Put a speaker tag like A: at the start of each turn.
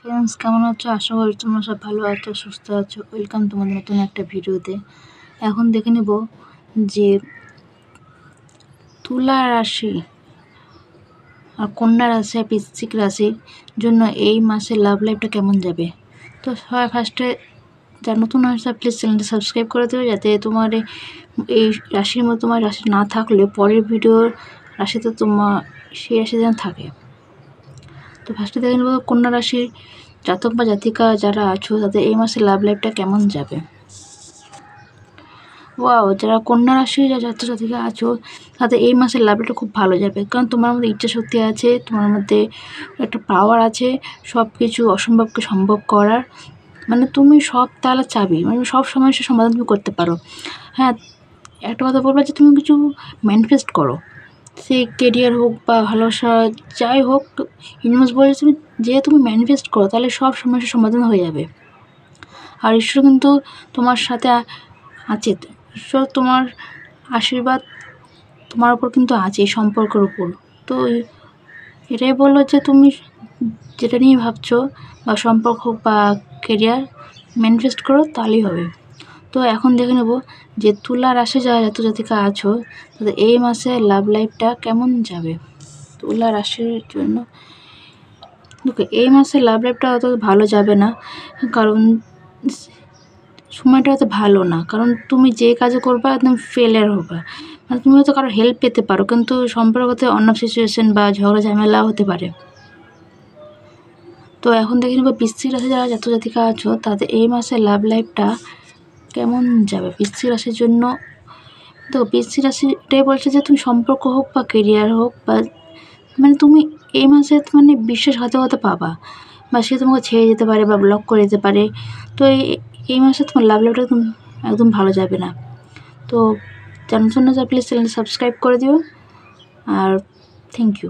A: Friends, কেমন আছো? আশা করি তোমরা সব ভালো আছো, সুস্থ আছো। ওয়েলকাম তোমাদের নতুন একটা ভিডিওতে। এখন দেখে নেব যে তুলা রাশি আর কন্যা রাশি আর বৃশ্চিক রাশির জন্য এই মাসের লাভ লাইফটা কেমন যাবে। তো সবাই ফার্স্টে যারা নতুন আসছে প্লিজ চ্যানেলটা সাবস্ক্রাইব করে দেবে, যাতে তোমার এই রাশির মধ্যে তোমার রাশি না থাকলে পরের ভিডিওর রাশিতে তোমার সেই রাশি যেন থাকে। তো ফার্স্টে দেখে নেব কন্যা রাশির জাতক বা জাতিকা যারা আছো তাদের এই মাসে লাভ লাইফটা কেমন যাবে। ওয়াও, যারা কন্যা রাশির জাতক জাতিকা আছো তাদের এই মাসের লাভ লাইফটা খুব ভালো যাবে, কারণ তোমার মধ্যে ইচ্ছা শক্তি আছে, তোমার মধ্যে একটা পাওয়ার আছে সব কিছু অসম্ভবকে সম্ভব করার। মানে তুমি সব তালা চাবি, মানে সব সমস্যার সমাধান তুমি করতে পারো। হ্যাঁ, একটা কথা বলবো যে তুমি কিছু ম্যানিফেস্ট করো, সে কেরিয়ার হোক বা ভালোবাসা যাই হোক। ইউনিভার্স বলে তুমি তুমি ম্যানিফেস্ট করো তাহলে সব সমস্যার সমাধান হয়ে যাবে। আর ঈশ্বর কিন্তু তোমার সাথে আছে, ঈশ্বর তোমার আশীর্বাদ তোমার উপর কিন্তু আছে এই সম্পর্কের উপর। তো এটাই বললো যে তুমি যেটা নিয়ে ভাবছো বা সম্পর্ক হোক বা কেরিয়ার ম্যানিফেস্ট করো তাহলেই হবে। তো এখন দেখে নেব যে তুলা রাশি যারা জাতক জাতিকা আছো তাদের এই মাসে লাভ লাইফটা কেমন যাবে। তুলা রাশির জন্য এই মাসে লাভ লাইফটা অত ভালো যাবে না, কারণ সময়টা অত ভালো না। কারণ তুমি যে কাজে করবে একদম ফেলিয়ার হবে। মানে তুমি হয়তো কারো হেল্প পেতে পারো, কিন্তু সম্পর্কতে অন্য সিচুয়েশন বা ঝগড়া ঝামেলা হতে পারে। তো এখন দেখে নেব বৃশ্চিক রাশি যারা জাতক জাতিকা আছো তাদের এই মাসে লাভ লাইফটা কেমন যাবে। বৃশ্চিক রাশির জন্য তো বৃশ্চিক রাশি এটাই বলছে যে তুমি সম্পর্ক হোক বা কেরিয়ার হোক বা মানে তুমি এই মাসে মানে বিশ্বাসঘাতকতা পাবা, বা সে তোমাকে ছেড়ে যেতে পারে বা ব্লক করে যেতে পারে। তো এই মাসে তোমার লাভ লাইফটা একদম ভালো যাবে না। তো জানার জন্য প্লিজ চ্যানেলটা সাবস্ক্রাইব করে দিও, আর থ্যাংক ইউ।